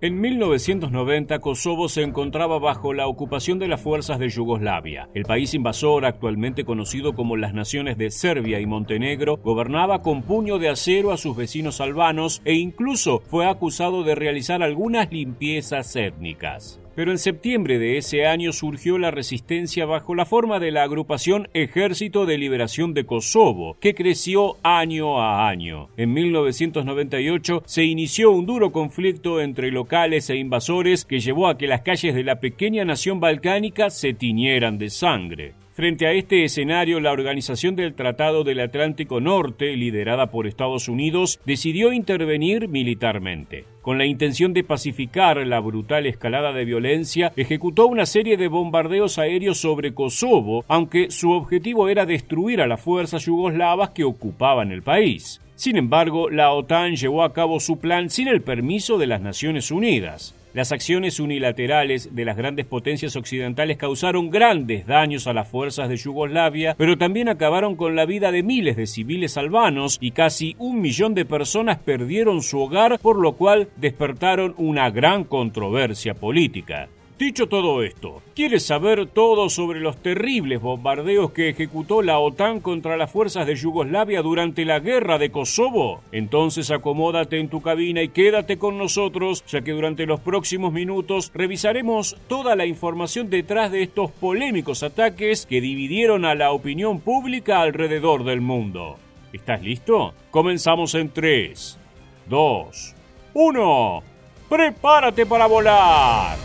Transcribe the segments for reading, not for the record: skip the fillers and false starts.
En 1990, Kosovo se encontraba bajo la ocupación de las fuerzas de Yugoslavia. El país invasor, actualmente conocido como las naciones de Serbia y Montenegro, gobernaba con puño de acero a sus vecinos albanos e incluso fue acusado de realizar algunas limpiezas étnicas. Pero en septiembre de ese año surgió la resistencia bajo la forma de la agrupación Ejército de Liberación de Kosovo, que creció año a año. En 1998 se inició un duro conflicto entre locales e invasores que llevó a que las calles de la pequeña nación balcánica se tiñeran de sangre. Frente a este escenario, la Organización del Tratado del Atlántico Norte, liderada por Estados Unidos, decidió intervenir militarmente. Con la intención de pacificar la brutal escalada de violencia, ejecutó una serie de bombardeos aéreos sobre Kosovo, aunque su objetivo era destruir a las fuerzas yugoslavas que ocupaban el país. Sin embargo, la OTAN llevó a cabo su plan sin el permiso de las Naciones Unidas. Las acciones unilaterales de las grandes potencias occidentales causaron grandes daños a las fuerzas de Yugoslavia, pero también acabaron con la vida de miles de civiles albanos y casi 1 millón de personas perdieron su hogar, por lo cual despertaron una gran controversia política. Dicho todo esto, ¿quieres saber todo sobre los terribles bombardeos que ejecutó la OTAN contra las fuerzas de Yugoslavia durante la guerra de Kosovo? Entonces acomódate en tu cabina y quédate con nosotros, ya que durante los próximos minutos revisaremos toda la información detrás de estos polémicos ataques que dividieron a la opinión pública alrededor del mundo. ¿Estás listo? Comenzamos en 3, 2, 1. ¡Prepárate para volar!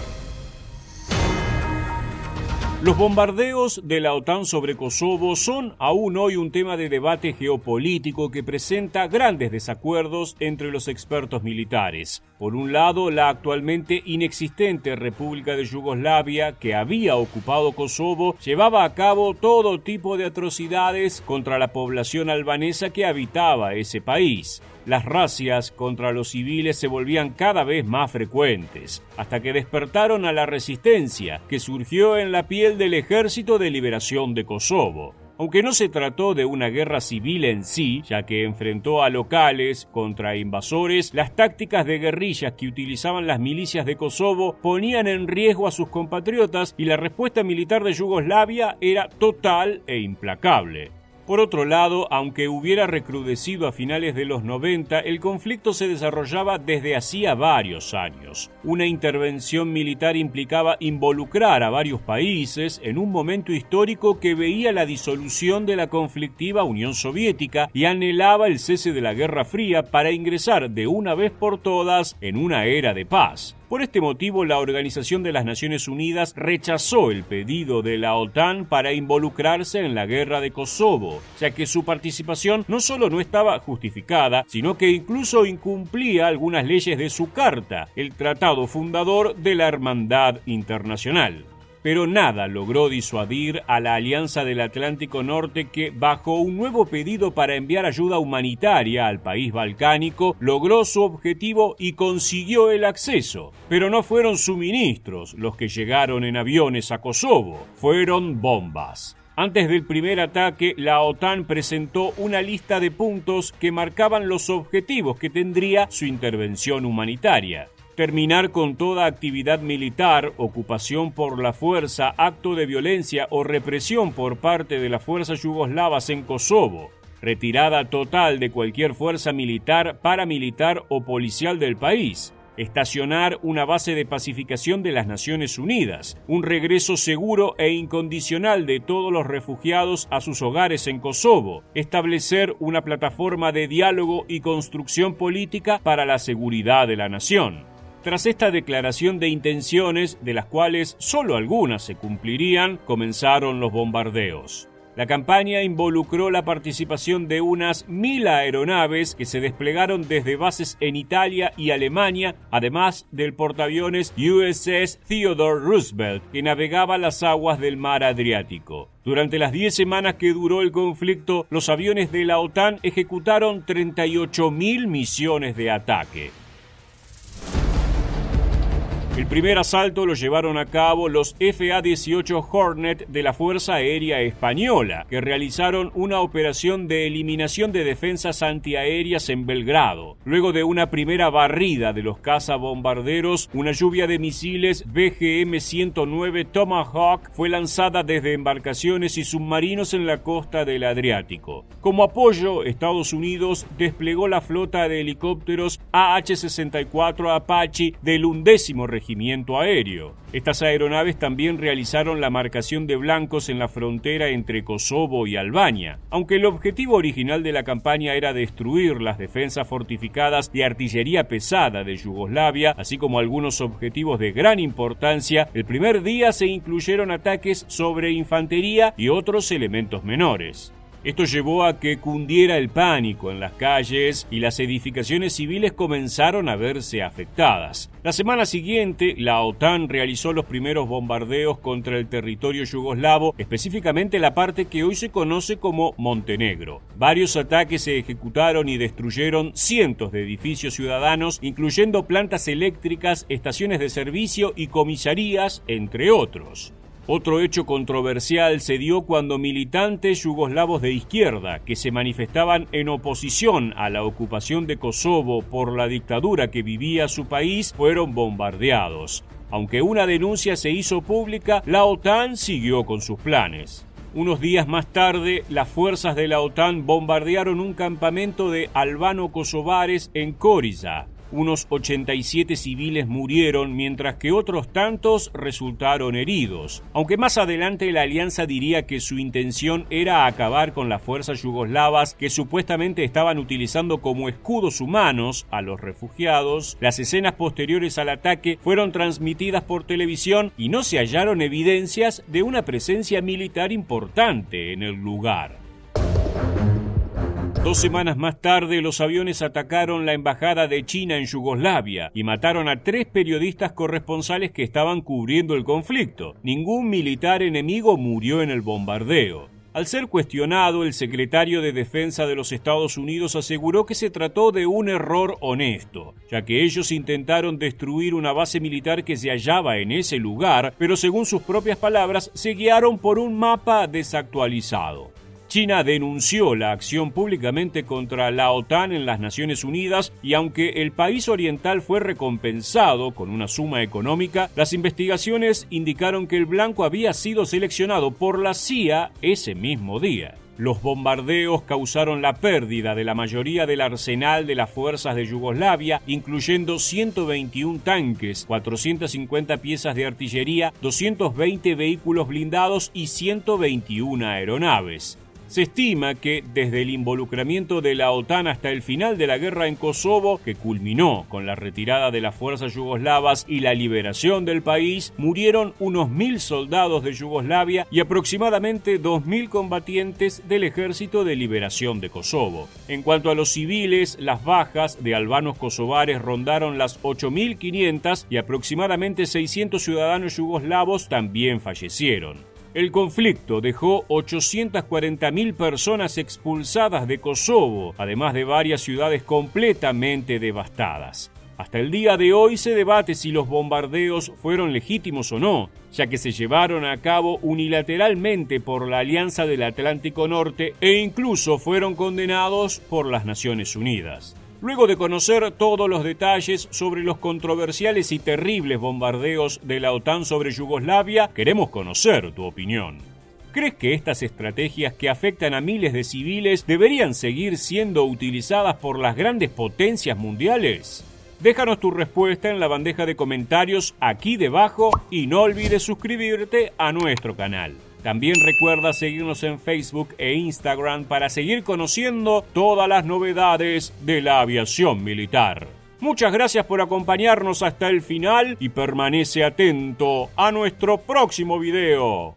Los bombardeos de la OTAN sobre Kosovo son aún hoy un tema de debate geopolítico que presenta grandes desacuerdos entre los expertos militares. Por un lado, la actualmente inexistente República de Yugoslavia, que había ocupado Kosovo, llevaba a cabo todo tipo de atrocidades contra la población albanesa que habitaba ese país. Las razias contra los civiles se volvían cada vez más frecuentes, hasta que despertaron a la resistencia, que surgió en la piel del Ejército de Liberación de Kosovo. Aunque no se trató de una guerra civil en sí, ya que enfrentó a locales contra invasores, las tácticas de guerrillas que utilizaban las milicias de Kosovo ponían en riesgo a sus compatriotas y la respuesta militar de Yugoslavia era total e implacable. Por otro lado, aunque hubiera recrudecido a finales de los 90, el conflicto se desarrollaba desde hacía varios años. Una intervención militar implicaba involucrar a varios países en un momento histórico que veía la disolución de la conflictiva Unión Soviética y anhelaba el cese de la Guerra Fría para ingresar de una vez por todas en una era de paz. Por este motivo, la Organización de las Naciones Unidas rechazó el pedido de la OTAN para involucrarse en la guerra de Kosovo, ya que su participación no solo no estaba justificada, sino que incluso incumplía algunas leyes de su carta, el tratado fundador de la Hermandad Internacional. Pero nada logró disuadir a la Alianza del Atlántico Norte que, bajo un nuevo pedido para enviar ayuda humanitaria al país balcánico, logró su objetivo y consiguió el acceso. Pero no fueron suministros los que llegaron en aviones a Kosovo, fueron bombas. Antes del primer ataque, la OTAN presentó una lista de puntos que marcaban los objetivos que tendría su intervención humanitaria. Terminar con toda actividad militar, ocupación por la fuerza, acto de violencia o represión por parte de las fuerzas yugoslavas en Kosovo. Retirada total de cualquier fuerza militar, paramilitar o policial del país. Estacionar una base de pacificación de las Naciones Unidas. Un regreso seguro e incondicional de todos los refugiados a sus hogares en Kosovo. Establecer una plataforma de diálogo y construcción política para la seguridad de la nación. Tras esta declaración de intenciones, de las cuales solo algunas se cumplirían, comenzaron los bombardeos. La campaña involucró la participación de unas 1.000 aeronaves que se desplegaron desde bases en Italia y Alemania, además del portaaviones USS Theodore Roosevelt, que navegaba las aguas del mar Adriático. Durante las 10 semanas que duró el conflicto, los aviones de la OTAN ejecutaron 38.000 misiones de ataque. El primer asalto lo llevaron a cabo los FA-18 Hornet de la Fuerza Aérea Española, que realizaron una operación de eliminación de defensas antiaéreas en Belgrado. Luego de una primera barrida de los cazabombarderos, una lluvia de misiles BGM-109 Tomahawk fue lanzada desde embarcaciones y submarinos en la costa del Adriático. Como apoyo, Estados Unidos desplegó la flota de helicópteros AH-64 Apache del 11º Regimiento Aéreo. Estas aeronaves también realizaron la marcación de blancos en la frontera entre Kosovo y Albania. Aunque el objetivo original de la campaña era destruir las defensas fortificadas de artillería pesada de Yugoslavia, así como algunos objetivos de gran importancia, el primer día se incluyeron ataques sobre infantería y otros elementos menores. Esto llevó a que cundiera el pánico en las calles y las edificaciones civiles comenzaron a verse afectadas. La semana siguiente, la OTAN realizó los primeros bombardeos contra el territorio yugoslavo, específicamente la parte que hoy se conoce como Montenegro. Varios ataques se ejecutaron y destruyeron cientos de edificios ciudadanos, incluyendo plantas eléctricas, estaciones de servicio y comisarías, entre otros. Otro hecho controversial se dio cuando militantes yugoslavos de izquierda, que se manifestaban en oposición a la ocupación de Kosovo por la dictadura que vivía su país, fueron bombardeados. Aunque una denuncia se hizo pública, la OTAN siguió con sus planes. Unos días más tarde, las fuerzas de la OTAN bombardearon un campamento de albano-kosovares en Koriza. Unos 87 civiles murieron, mientras que otros tantos resultaron heridos. Aunque más adelante la alianza diría que su intención era acabar con las fuerzas yugoslavas que supuestamente estaban utilizando como escudos humanos a los refugiados, las escenas posteriores al ataque fueron transmitidas por televisión y no se hallaron evidencias de una presencia militar importante en el lugar. 2 semanas más tarde, los aviones atacaron la embajada de China en Yugoslavia y mataron a 3 periodistas corresponsales que estaban cubriendo el conflicto. Ningún militar enemigo murió en el bombardeo. Al ser cuestionado, el secretario de Defensa de los Estados Unidos aseguró que se trató de un error honesto, ya que ellos intentaron destruir una base militar que se hallaba en ese lugar, pero según sus propias palabras, se guiaron por un mapa desactualizado. China denunció la acción públicamente contra la OTAN en las Naciones Unidas y aunque el país oriental fue recompensado con una suma económica, las investigaciones indicaron que el blanco había sido seleccionado por la CIA ese mismo día. Los bombardeos causaron la pérdida de la mayoría del arsenal de las fuerzas de Yugoslavia, incluyendo 121 tanques, 450 piezas de artillería, 220 vehículos blindados y 121 aeronaves. Se estima que desde el involucramiento de la OTAN hasta el final de la guerra en Kosovo, que culminó con la retirada de las fuerzas yugoslavas y la liberación del país, murieron unos 1.000 soldados de Yugoslavia y aproximadamente 2.000 combatientes del Ejército de Liberación de Kosovo. En cuanto a los civiles, las bajas de albanos kosovares rondaron las 8.500 y aproximadamente 600 ciudadanos yugoslavos también fallecieron. El conflicto dejó 840.000 personas expulsadas de Kosovo, además de varias ciudades completamente devastadas. Hasta el día de hoy se debate si los bombardeos fueron legítimos o no, ya que se llevaron a cabo unilateralmente por la Alianza del Atlántico Norte e incluso fueron condenados por las Naciones Unidas. Luego de conocer todos los detalles sobre los controversiales y terribles bombardeos de la OTAN sobre Yugoslavia, queremos conocer tu opinión. ¿Crees que estas estrategias que afectan a miles de civiles deberían seguir siendo utilizadas por las grandes potencias mundiales? Déjanos tu respuesta en la bandeja de comentarios aquí debajo y no olvides suscribirte a nuestro canal. También recuerda seguirnos en Facebook e Instagram para seguir conociendo todas las novedades de la aviación militar. Muchas gracias por acompañarnos hasta el final y permanece atento a nuestro próximo video.